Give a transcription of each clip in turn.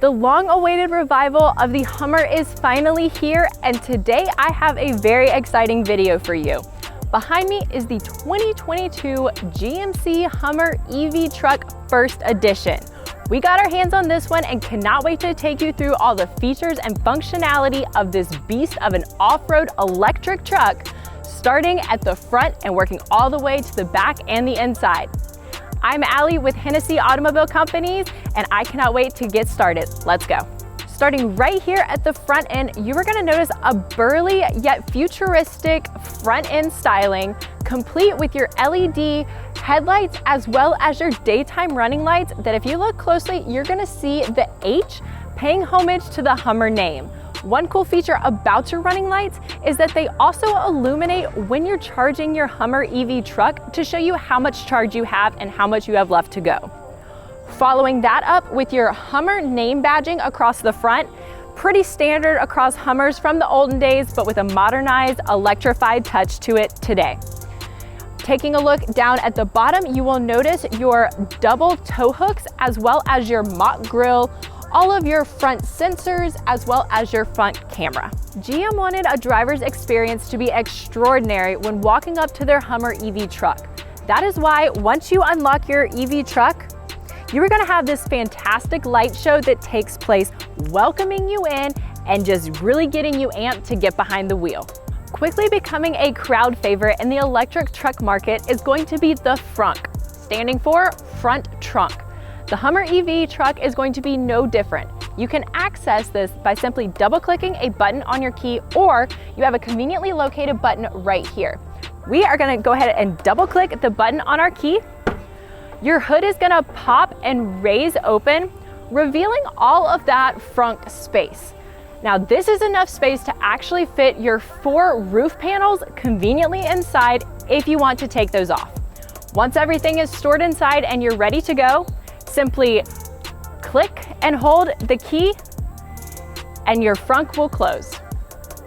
The long-awaited revival of the Hummer is finally here, and today I have a very exciting video for you. Behind me is the 2022 GMC Hummer EV Truck First Edition. We got our hands on this one and cannot wait to take you through all the features and functionality of this beast of an off-road electric truck, starting at the front and working all the way to the back and the inside. I'm Allie with Hennessy Automobile Companies, and I cannot wait to get started. Let's go. Starting right here at the front end, you are gonna notice a burly yet futuristic front end styling, complete with your LED headlights as well as your daytime running lights that if you look closely, you're gonna see the H paying homage to the Hummer name. One cool feature about your running lights is that they also illuminate when you're charging your Hummer EV truck to show you how much charge you have and how much you have left to go. Following that up with your Hummer name badging across the front, pretty standard across Hummers from the olden days, but with a modernized, electrified touch to it today. Taking a look down at the bottom, you will notice your double tow hooks as well as your mock grille, all of your front sensors, as well as your front camera. GM wanted a driver's experience to be extraordinary when walking up to their Hummer EV truck. That is why once you unlock your EV truck, you are gonna have this fantastic light show that takes place welcoming you in and just really getting you amped to get behind the wheel. Quickly becoming a crowd favorite in the electric truck market is going to be the Frunk, standing for front trunk. The Hummer EV truck is going to be no different. You can access this by simply double-clicking a button on your key, or you have a conveniently located button right here. We are gonna go ahead and double-click the button on our key. Your hood is gonna pop and raise open, revealing all of that frunk space. Now this is enough space to actually fit your 4 roof panels conveniently inside if you want to take those off. Once everything is stored inside and you're ready to go, simply click and hold the key and your frunk will close.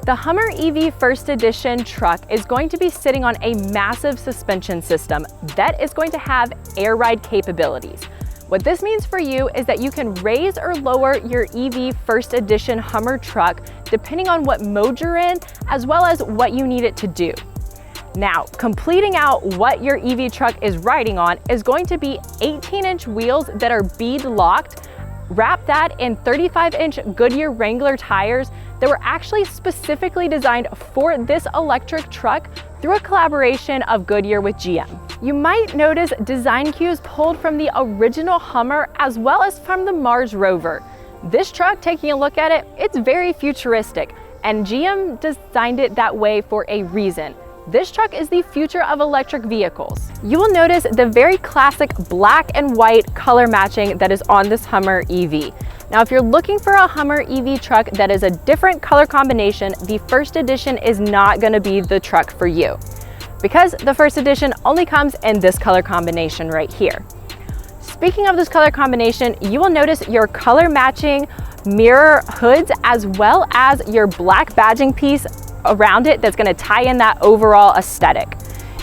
The Hummer EV First Edition truck is going to be sitting on a massive suspension system that is going to have air ride capabilities. What this means for you is that you can raise or lower your EV First Edition Hummer truck depending on what mode you're in, as well as what you need it to do. Now, completing out what your EV truck is riding on is going to be 18-inch wheels that are bead locked. Wrap that in 35-inch Goodyear Wrangler tires that were actually specifically designed for this electric truck through a collaboration of Goodyear with GM. You might notice design cues pulled from the original Hummer as well as from the Mars Rover. This truck, taking a look at it, it's very futuristic, and GM designed it that way for a reason. This truck is the future of electric vehicles. You will notice the very classic black and white color matching that is on this Hummer EV. Now, if you're looking for a Hummer EV truck that is a different color combination, the First Edition is not gonna be the truck for you, because the First Edition only comes in this color combination right here. Speaking of this color combination, you will notice your color matching mirror hoods as well as your black badging piece around it that's gonna tie in that overall aesthetic.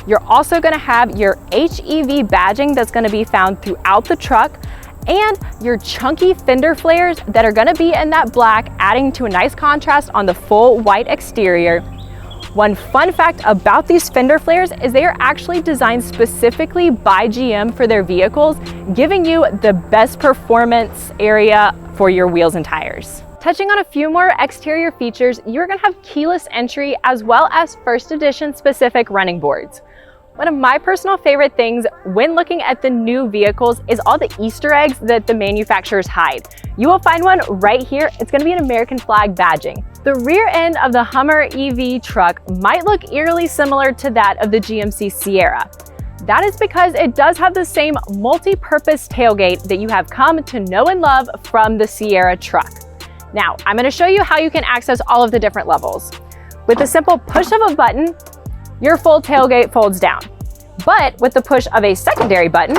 You're also gonna have your HEV badging that's gonna be found throughout the truck, and your chunky fender flares that are gonna be in that black, adding to a nice contrast on the full white exterior. One fun fact about these fender flares is they are actually designed specifically by GM for their vehicles, giving you the best performance area for your wheels and tires. Touching on a few more exterior features, you're gonna have keyless entry as well as First Edition specific running boards. One of my personal favorite things when looking at the new vehicles is all the Easter eggs that the manufacturers hide. You will find one right here. It's gonna be an American flag badging. The rear end of the Hummer EV truck might look eerily similar to that of the GMC Sierra. That is because it does have the same multi-purpose tailgate that you have come to know and love from the Sierra truck. Now, I'm gonna show you how you can access all of the different levels. With a simple push of a button, your full tailgate folds down. But with the push of a secondary button,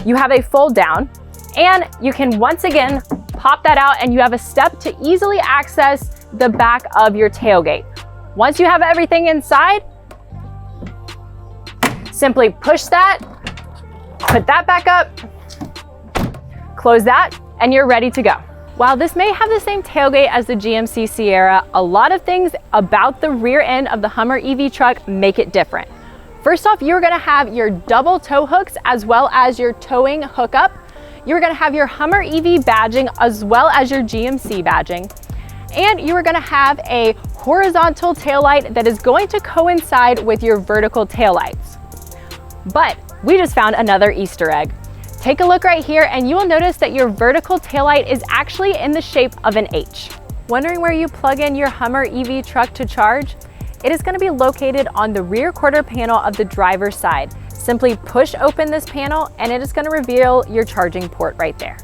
you have a fold down, and you can once again pop that out and you have a step to easily access the back of your tailgate. Once you have everything inside, simply push that, put that back up, close that, and you're ready to go. While this may have the same tailgate as the GMC Sierra, a lot of things about the rear end of the Hummer EV truck make it different. First off, you're gonna have your double tow hooks as well as your towing hookup. You're gonna have your Hummer EV badging as well as your GMC badging. And you are gonna have a horizontal taillight that is going to coincide with your vertical taillights. But we just found another Easter egg. Take a look right here and you will notice that your vertical taillight is actually in the shape of an H. Wondering where you plug in your Hummer EV truck to charge? It is going to be located on the rear quarter panel of the driver's side. Simply push open this panel and it is going to reveal your charging port right there.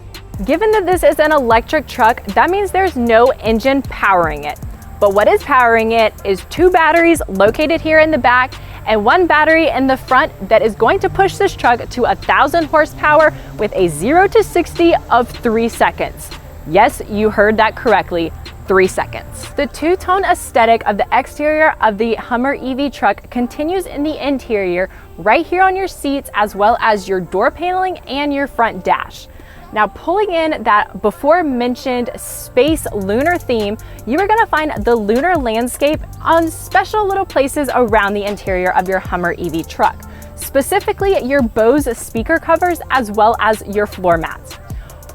Given that this is an electric truck, that means there's no engine powering it. But what is powering it is 2 batteries located here in the back and 1 battery in the front that is going to push this truck to 1,000 horsepower with a 0 to 60 of 3 seconds. Yes, you heard that correctly, 3 seconds. The two-tone aesthetic of the exterior of the Hummer EV truck continues in the interior right here on your seats as well as your door paneling and your front dash. Now, pulling in that before mentioned space lunar theme, you are gonna find the lunar landscape on special little places around the interior of your Hummer EV truck, specifically your Bose speaker covers as well as your floor mats.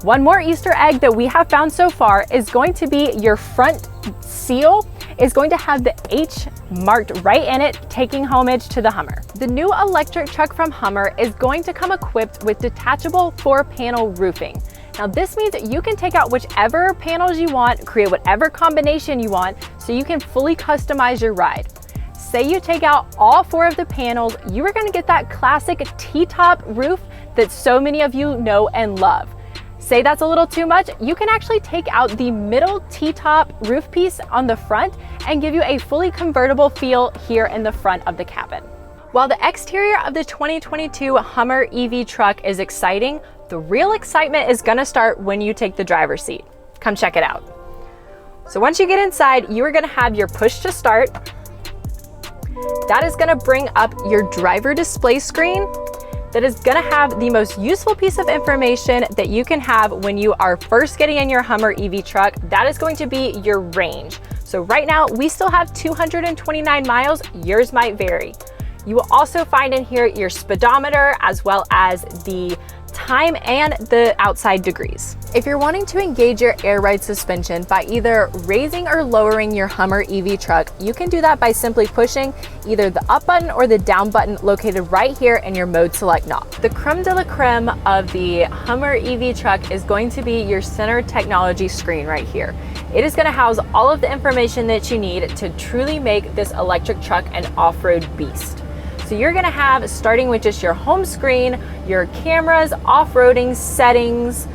One more Easter egg that we have found so far is going to be your front seal is going to have the H marked right in it, taking homage to the Hummer. The new electric truck from Hummer is going to come equipped with detachable 4-panel roofing. Now this means you can take out whichever panels you want, create whatever combination you want, so you can fully customize your ride. Say you take out all 4 of the panels, you are gonna get that classic T-top roof that so many of you know and love. Say that's a little too much, you can actually take out the middle T-top roof piece on the front and give you a fully convertible feel here in the front of the cabin. While the exterior of the 2022 Hummer EV truck is exciting, the real excitement is gonna start when you take the driver's seat. Come check it out. So once you get inside, you are gonna have your push to start. That is gonna bring up your driver display screen. That is gonna have the most useful piece of information that you can have when you are first getting in your Hummer EV truck. That is going to be your range. So right now, we still have 229 miles, yours might vary. You will also find in here your speedometer as well as the time and the outside degrees. If you're wanting to engage your air ride suspension by either raising or lowering your Hummer EV truck, you can do that by simply pushing either the up button or the down button located right here in your mode select knob. The creme de la creme of the Hummer EV truck is going to be your center technology screen right here. It is going to house all of the information that you need to truly make this electric truck an off-road beast. So you're gonna have, starting with just your home screen, your cameras, off-roading settings,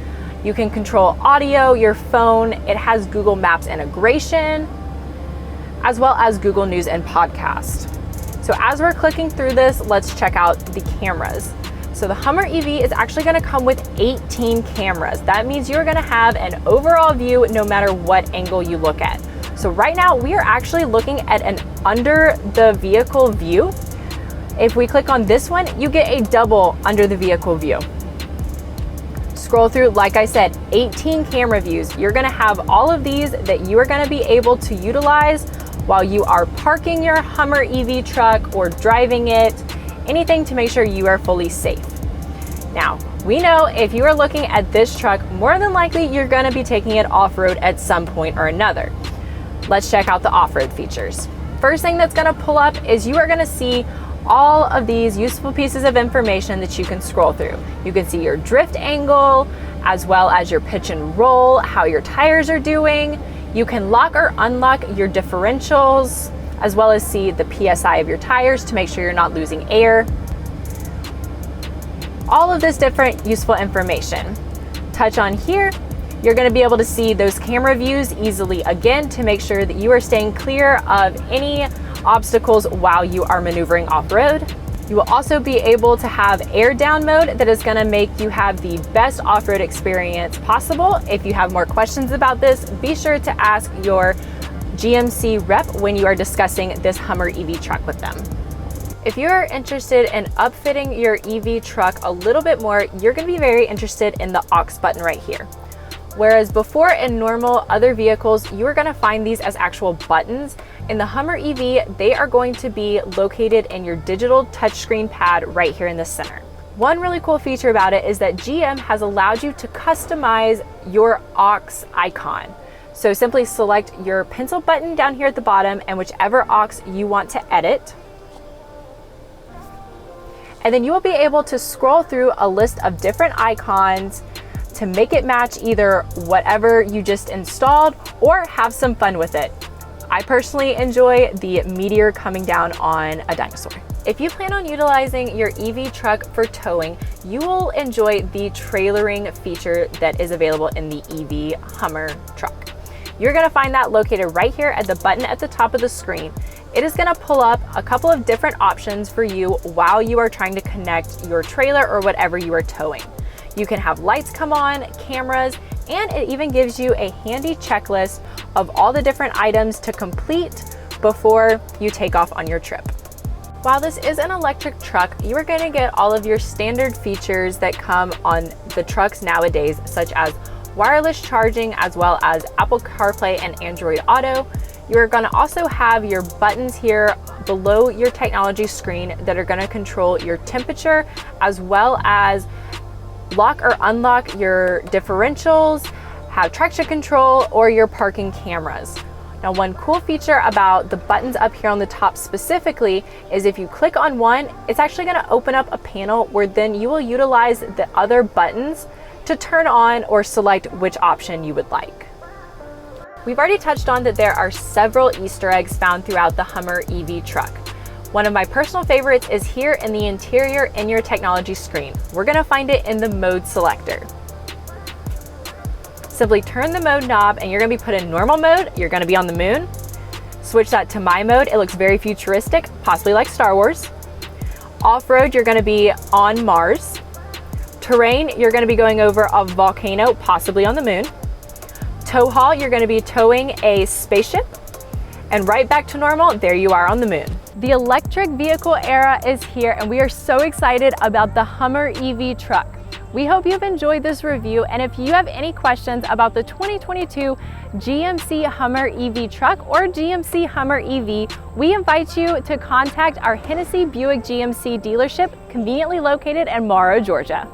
you can control audio, your phone, it has Google Maps integration, as well as Google News and podcast. So as we're clicking through this, let's check out the cameras. So the Hummer EV is actually gonna come with 18 cameras. That means you're gonna have an overall view no matter what angle you look at. So right now, we are actually looking at an under the vehicle view. If we click on this one, you get a double under the vehicle view. Scroll through, like I said, 18 camera views. You're gonna have all of these that you are gonna be able to utilize while you are parking your Hummer EV truck or driving it, anything to make sure you are fully safe. Now, we know if you are looking at this truck, more than likely you're gonna be taking it off-road at some point or another. Let's check out the off-road features. First thing that's gonna pull up is you are gonna see all of these useful pieces of information that you can scroll through. You can see your drift angle, as well as your pitch and roll, how your tires are doing. You can lock or unlock your differentials, as well as see the PSI of your tires to make sure you're not losing air. All of this different useful information. Touch on here, you're gonna be able to see those camera views easily again to make sure that you are staying clear of any obstacles while you are maneuvering off-road. You will also be able to have air down mode that is going to make you have the best off-road experience possible. If you have more questions about this, be sure to ask your GMC rep when you are discussing this Hummer EV truck with them. If you're interested in upfitting your EV truck a little bit more, you're going to be very interested in the aux button right here. Whereas before in normal other vehicles, you are gonna find these as actual buttons. In the Hummer EV, they are going to be located in your digital touchscreen pad right here in the center. One really cool feature about it is that GM has allowed you to customize your aux icon. So simply select your pencil button down here at the bottom and whichever aux you want to edit. And then you will be able to scroll through a list of different icons to make it match either whatever you just installed or have some fun with it. I personally enjoy the meteor coming down on a dinosaur. If you plan on utilizing your EV truck for towing, you will enjoy the trailering feature that is available in the EV Hummer truck. You're gonna find that located right here at the button at the top of the screen. It is gonna pull up a couple of different options for you while you are trying to connect your trailer or whatever you are towing. You can have lights come on, cameras, and it even gives you a handy checklist of all the different items to complete before you take off on your trip. While this is an electric truck, you are going to get all of your standard features that come on the trucks nowadays, such as wireless charging, as well as Apple CarPlay and Android Auto. You're going to also have your buttons here below your technology screen that are going to control your temperature, as well as lock or unlock your differentials, have traction control, or your parking cameras. Now, one cool feature about the buttons up here on the top specifically is if you click on one, it's actually going to open up a panel where then you will utilize the other buttons to turn on or select which option you would like. We've already touched on that there are several Easter eggs found throughout the Hummer EV truck. One of my personal favorites is here in the interior in your technology screen. We're gonna find it in the mode selector. Simply turn the mode knob and you're gonna be put in normal mode. You're gonna be on the moon. Switch that to my mode. It looks very futuristic, possibly like Star Wars. Off-road, you're gonna be on Mars. Terrain, you're gonna be going over a volcano, possibly on the moon. Tow haul, you're gonna be towing a spaceship. And right back to normal, there you are on the moon. The electric vehicle era is here and we are so excited about the Hummer EV truck. We hope you've enjoyed this review, and if you have any questions about the 2022 GMC Hummer EV truck or GMC Hummer EV, we invite you to contact our Hennessy Buick GMC dealership conveniently located in Morrow, Georgia.